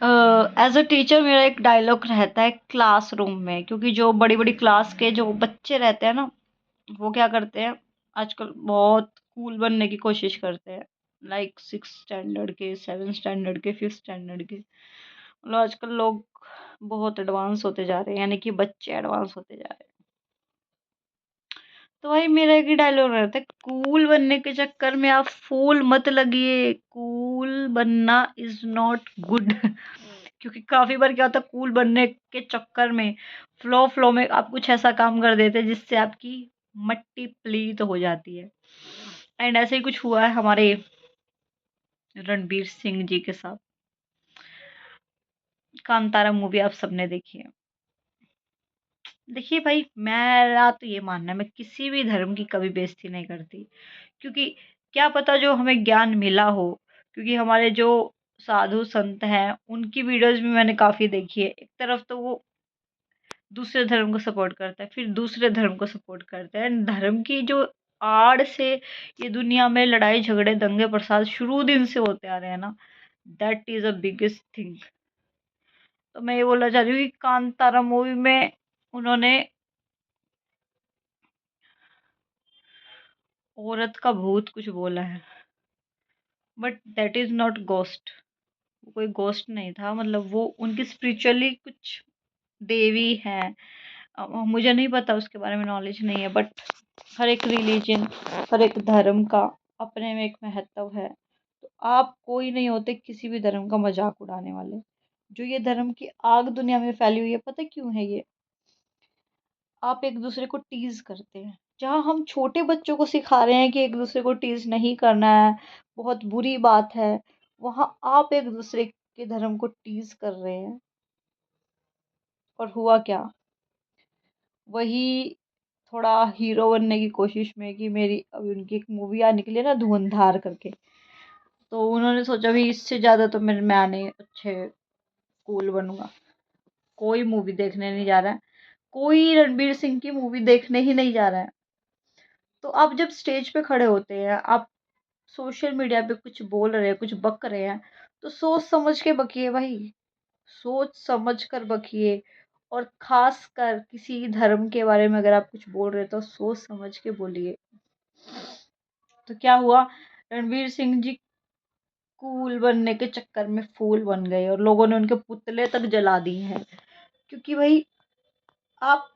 As a teacher मेरा एक dialogue रहता है क्लासरूम में, क्योंकि जो बड़ी बड़ी क्लास के जो बच्चे रहते हैं ना, वो क्या करते हैं आजकल, बहुत कूल बनने की कोशिश करते हैं। लाइक 6 स्टैंडर्ड के, 7 स्टैंडर्ड के, 5th स्टैंडर्ड के, मतलब आजकल लोग बहुत एडवांस होते जा रहे हैं, यानी कि बच्चे एडवांस होते जा रहे हैं। तो भाई मेरा एक ही डायलॉग रहता है, कूल बनने के चक्कर में आप फूल मत लगिए, कूल बनना इज नॉट गुड। क्योंकि काफी बार क्या होता है, कूल बनने के चक्कर में फ्लो में आप कुछ ऐसा काम कर देते हैं जिससे आपकी मट्टी पलीत हो जाती है। एंड ऐसे ही कुछ हुआ है हमारे रणबीर सिंह जी के साथ। कांतारा मूवी आप सबने देखी है। देखिए भाई, मेरा तो ये मानना है, मैं किसी भी धर्म की कभी बेइज्जती नहीं करती, क्योंकि क्या पता जो हमें ज्ञान मिला हो, क्योंकि हमारे जो साधु संत हैं उनकी वीडियोस भी मैंने काफ़ी देखी है। एक तरफ तो वो दूसरे धर्म को सपोर्ट करता है, फिर दूसरे धर्म को सपोर्ट करता है। धर्म की जो आड़ से ये दुनिया में लड़ाई झगड़े दंगे प्रसाद शुरू दिन से होते आ रहे हैं ना, that is a biggest thing. तो मैं ये बोलना चाह रही हूँ कि कांतारा मूवी में उन्होंने औरत का भूत कुछ बोला है, but that is not ghost. वो कोई घोस्ट नहीं था, मतलब वो उनकी स्पिरिचुअली कुछ देवी है। मुझे नहीं पता, उसके बारे में नॉलेज नहीं है, बट हर एक रिलीजन, हर एक धर्म का अपने में एक महत्व है। तो आप कोई नहीं होते किसी भी धर्म का मजाक उड़ाने वाले। जो ये धर्म की आग दुनिया में फैली हुई है, पता है क्यों है ये? आप एक दूसरे को टीज करते हैं। जहाँ हम छोटे बच्चों को सिखा रहे हैं कि एक दूसरे को टीज नहीं करना है, बहुत बुरी बात है, वहाँ आप एक दूसरे के धर्म को टीज कर रहे हैं। और हुआ क्या? वही थोड़ा हीरो बनने की कोशिश में, कि मेरी अभी उनकी एक मूवी आ निकली है ना, धुरंधर करके, तो उन्होंने सोचा भी इससे ज्यादा तो मैं नहीं अच्छे कूल बनूंगा। कोई मूवी देखने नहीं जा रहा है, कोई रणबीर सिंह की मूवी देखने ही नहीं जा रहा है। तो आप जब स्टेज पे खड़े होते हैं, आप सोशल मीडिया पे कुछ बोल रहे हैं, कुछ बक रहे हैं, तो सोच समझ के बकिए भाई, सोच समझ कर बकिए। और खास कर किसी धर्म के बारे में अगर आप कुछ बोल रहे हैं तो सोच समझ के बोलिए। तो क्या हुआ, रणवीर सिंह जी कूल बनने के चक्कर में फूल बन गए और लोगों ने उनके पुतले तक जला दिए हैं। क्योंकि भाई, आप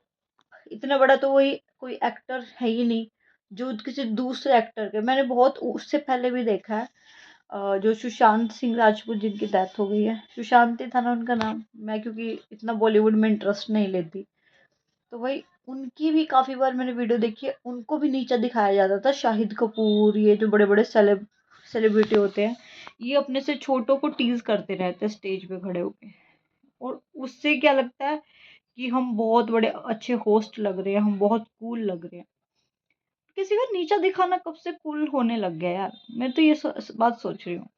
इतना बड़ा तो वही कोई एक्टर है ही नहीं जो किसी दूसरे एक्टर के, मैंने बहुत उससे पहले भी देखा है। जो सुशांत सिंह राजपूत जिनकी डेथ हो गई है, सुशांत ही था ना उनका नाम, मैं क्योंकि इतना बॉलीवुड में इंटरेस्ट नहीं लेती, तो भाई उनकी भी काफी बार मैंने वीडियो देखी है, उनको भी नीचा दिखाया जाता था। शाहिद कपूर, ये जो बड़े बड़े सेलिब्रिटी होते हैं, ये अपने से छोटों को टीज करते रहते हैं स्टेज पे खड़े होके। और उससे क्या लगता है कि हम बहुत बड़े अच्छे होस्ट लग रहे हैं, हम बहुत कूल लग रहे हैं। किसी का नीचा दिखाना कब से कूल होने लग गया यार? मैं तो ये बात सोच रही हूँ।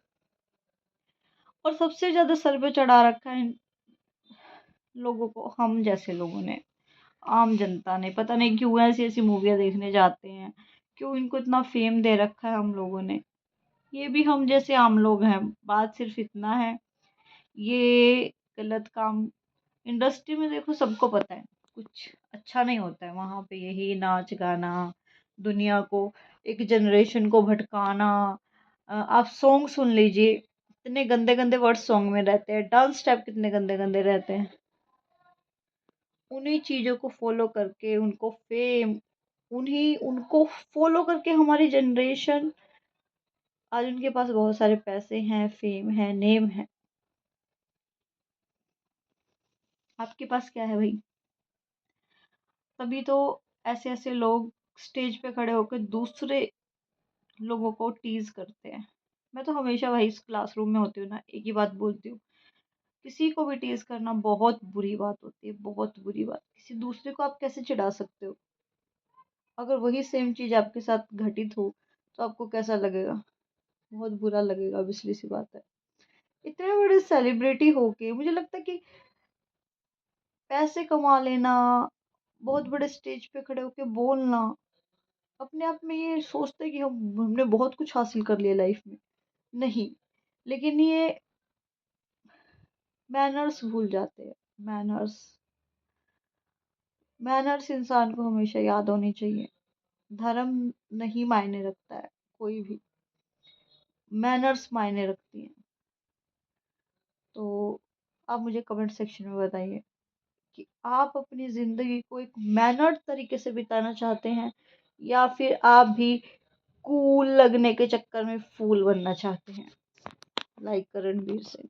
और सबसे ज्यादा सर पे चढ़ा रखा है इन लोगों को हम जैसे लोगों ने, आम जनता ने। पता नहीं क्यों ऐसी ऐसी मूवियाँ देखने जाते हैं, क्यों इनको इतना फेम दे रखा है हम लोगों ने। ये भी हम जैसे आम लोग हैं। बात सिर्फ इतना है, ये गलत काम इंडस्ट्री में देखो सबको पता है, कुछ अच्छा नहीं होता है वहां पे। यही नाच गाना, दुनिया को, एक जनरेशन को भटकाना। आप सॉन्ग सुन लीजिए, इतने गंदे गंदे वर्ड सॉन्ग में रहते हैं, डांस स्टेप कितने गंदे गंदे रहते हैं। उन्हीं चीजों को फॉलो करके उनको फेम, उन्हीं उनको फॉलो करके हमारी जनरेशन, आज उनके पास बहुत सारे पैसे हैं, फेम है, नेम है। आपके पास क्या है भाई? तभी तो ऐसे ऐसे लोग स्टेज पे खड़े होकर दूसरे लोगों को टीज करते हैं। मैं तो हमेशा वही इस क्लासरूम में होती हूँ ना, एक ही बात बोलती हूँ, किसी को भी टीज करना बहुत बुरी बात होती है, बहुत बुरी बात। किसी दूसरे को आप कैसे चिढ़ा सकते हो? अगर वही सेम चीज आपके साथ घटित हो तो आपको कैसा लगेगा? बहुत बुरा लगेगा, obviously सी बात है। इतने बड़े सेलिब्रिटी होके मुझे लगता है कि पैसे कमा लेना, बहुत बड़े स्टेज पे खड़े होके बोलना, अपने आप में ये सोचते हैं कि हमने बहुत कुछ हासिल कर लिया लाइफ में। नहीं, लेकिन ये मैनर्स भूल जाते हैं। मैनर्स मैनर्स इंसान को हमेशा याद होनी चाहिए। धर्म नहीं मायने रखता है कोई भी, मैनर्स मायने रखती हैं। तो आप मुझे कमेंट सेक्शन में बताइए कि आप अपनी ज़िंदगी को एक मैनर्ड तरीके से बिताना चाहते हैं या फिर आप भी कूल लगने के चक्कर में फूल बनना चाहते हैं, लाइक रणवीर सिंह।